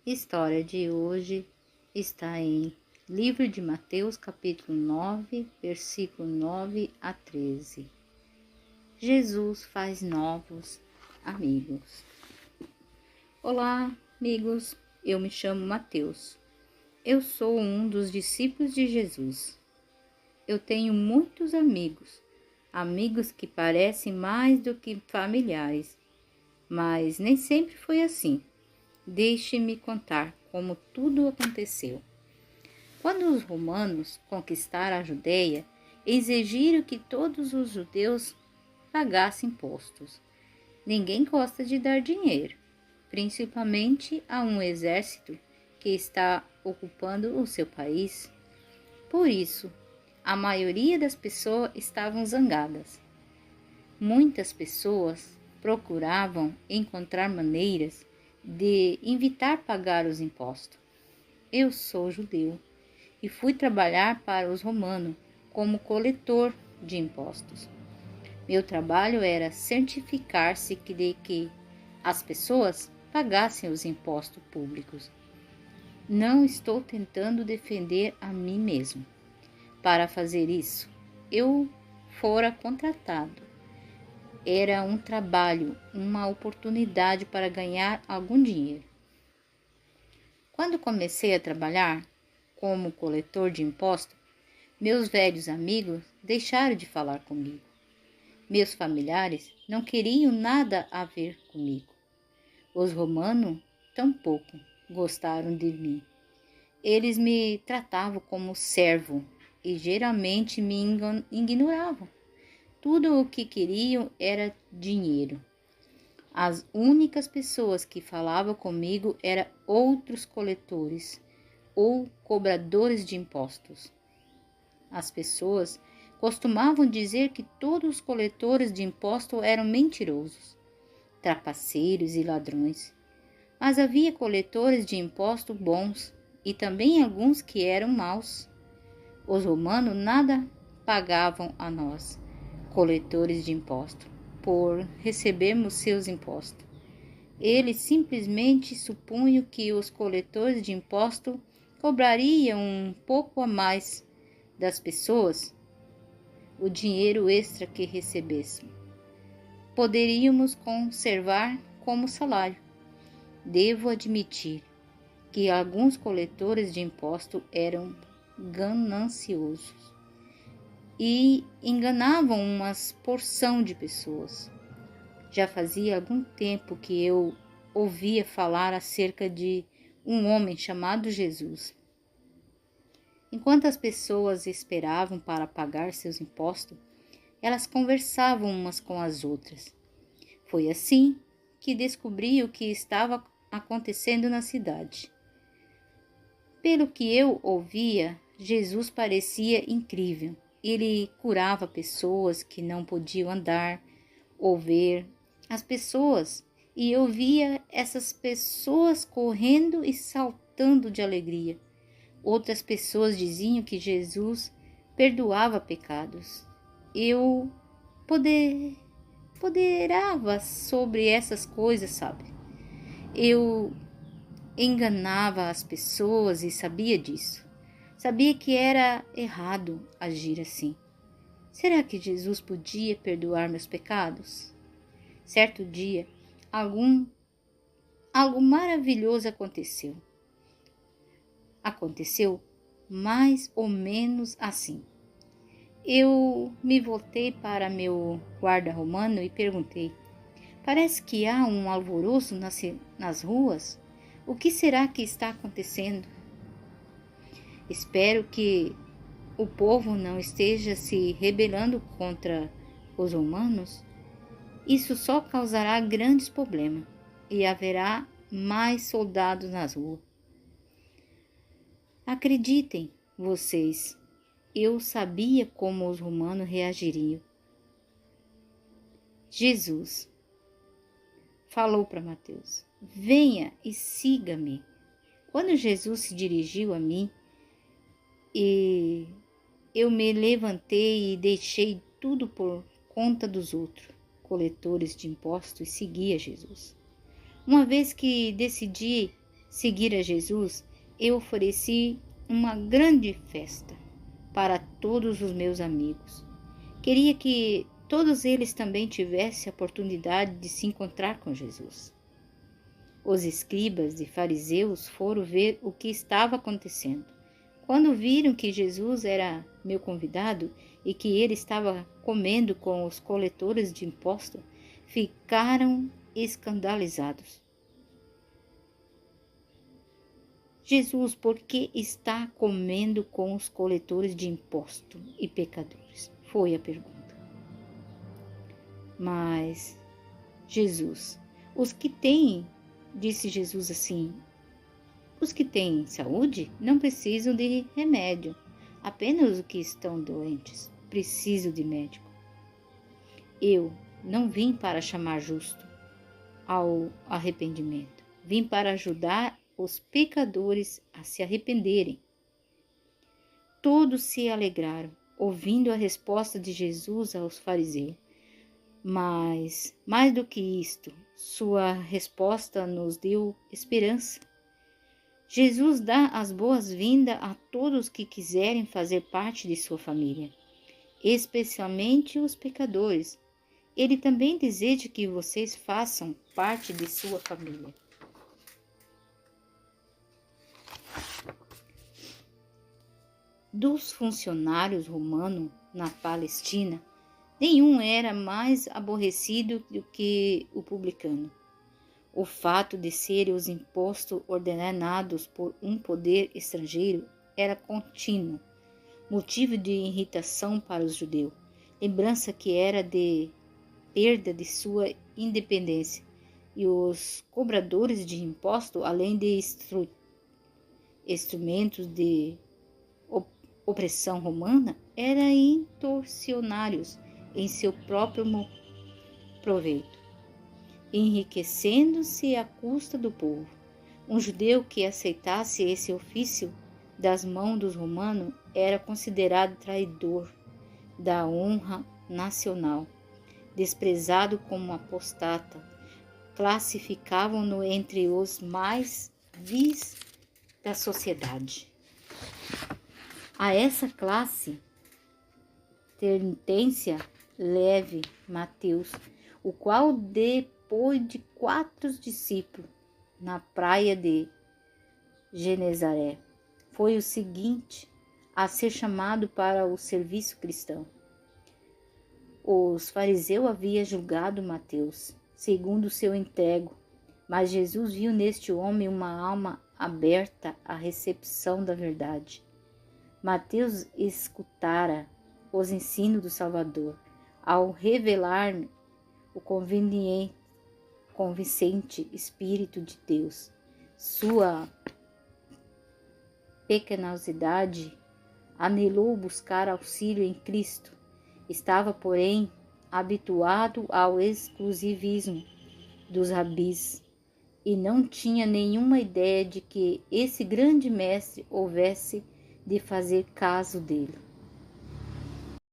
História de hoje está em Livro de Mateus, capítulo 9, versículo 9 a 13. Jesus faz novos amigos. Olá, amigos. Eu me chamo Mateus. Eu sou um dos discípulos de Jesus. Eu tenho muitos amigos, amigos que parecem mais do que familiares, mas nem sempre foi assim. Deixe-me contar como tudo aconteceu. Quando os romanos conquistaram a Judeia, exigiram que todos os judeus pagassem impostos. Ninguém gosta de dar dinheiro, principalmente a um exército que está ocupando o seu país. Por isso, a maioria das pessoas estavam zangadas. Muitas pessoas procuravam encontrar maneiras de evitar pagar os impostos. Eu sou judeu e fui trabalhar para os romanos como coletor de impostos. Meu trabalho era certificar-se de que as pessoas pagassem os impostos públicos. Não estou tentando defender a mim mesmo. Para fazer isso, eu fora contratado. Era um trabalho, uma oportunidade para ganhar algum dinheiro. Quando comecei a trabalhar como coletor de impostos, meus velhos amigos deixaram de falar comigo. Meus familiares não queriam nada a ver comigo. Os romanos tampouco gostaram de mim. Eles me tratavam como servo e geralmente me ignoravam. Tudo o que queriam era dinheiro. As únicas pessoas que falavam comigo eram outros coletores ou cobradores de impostos. As pessoas costumavam dizer que todos os coletores de impostos eram mentirosos, trapaceiros e ladrões. Mas havia coletores de impostos bons e também alguns que eram maus. Os romanos nada pagavam a nós, coletores de impostos, por recebermos seus impostos. Eles simplesmente supunham que os coletores de impostos cobrariam um pouco a mais das pessoas o dinheiro extra que recebessem. Poderíamos conservar como salário. Devo admitir que alguns coletores de impostos eram gananciosos e enganavam uma porção de pessoas. Já fazia algum tempo que eu ouvia falar acerca de um homem chamado Jesus. Enquanto as pessoas esperavam para pagar seus impostos, elas conversavam umas com as outras. Foi assim que descobri o que estava acontecendo na cidade. Pelo que eu ouvia, Jesus parecia incrível. Ele curava pessoas que não podiam andar ou ver. As pessoas, e eu via essas pessoas correndo e saltando de alegria. Outras pessoas diziam que Jesus perdoava pecados. Eu poderava sobre essas coisas, sabe? Eu enganava as pessoas e sabia disso. Sabia que era errado agir assim. Será que Jesus podia perdoar meus pecados? Certo dia, algo maravilhoso aconteceu. Aconteceu mais ou menos assim. Eu me voltei para meu guarda romano e perguntei: parece que há um alvoroço nas ruas? O que será que está acontecendo? Espero que o povo não esteja se rebelando contra os romanos. Isso só causará grandes problemas e haverá mais soldados nas ruas. Acreditem, vocês, eu sabia como os romanos reagiriam. Jesus falou para Mateus: venha e siga-me. Quando Jesus se dirigiu a mim, eu me levantei e deixei tudo por conta dos outros, coletores de impostos, e segui a Jesus. Uma vez que decidi seguir a Jesus, eu ofereci uma grande festa para todos os meus amigos. Queria que todos eles também tivessem a oportunidade de se encontrar com Jesus. Os escribas e fariseus foram ver o que estava acontecendo. Quando viram que Jesus era meu convidado e que ele estava comendo com os coletores de impostos, ficaram escandalizados. Jesus, por que está comendo com os coletores de impostos e pecadores? Foi a pergunta. Mas Jesus, disse Jesus assim, os que têm saúde não precisam de remédio, apenas os que estão doentes precisam de médico. Eu não vim para chamar justo ao arrependimento, vim para ajudar os pecadores a se arrependerem. Todos se alegraram, ouvindo a resposta de Jesus aos fariseus. Mas, mais do que isto, sua resposta nos deu esperança. Jesus dá as boas-vindas a todos que quiserem fazer parte de sua família, especialmente os pecadores. Ele também deseja que vocês façam parte de sua família. Dos funcionários romanos na Palestina, nenhum era mais aborrecido do que o publicano. O fato de serem os impostos ordenados por um poder estrangeiro era contínuo, motivo de irritação para os judeus, lembrança que era de perda de sua independência, e os cobradores de impostos, além de instrumentos de opressão romana, eram torcionários em seu próprio proveito, enriquecendo-se à custa do povo. Um judeu que aceitasse esse ofício das mãos dos romanos era considerado traidor da honra nacional, desprezado como apostata. Classificavam-no entre os mais vis da sociedade. A essa classe pertence Levi Mateus, o qual depois de 4 discípulos na praia de Genezaré, foi o seguinte a ser chamado para o serviço cristão. Os fariseus haviam julgado Mateus segundo seu entrego, mas Jesus viu neste homem uma alma aberta à recepção da verdade. Mateus escutara os ensinos do Salvador ao revelar-me o convincente Espírito de Deus. Sua pequenosidade anelou buscar auxílio em Cristo. Estava, porém, habituado ao exclusivismo dos rabis e não tinha nenhuma ideia de que esse grande mestre houvesse de fazer caso dele.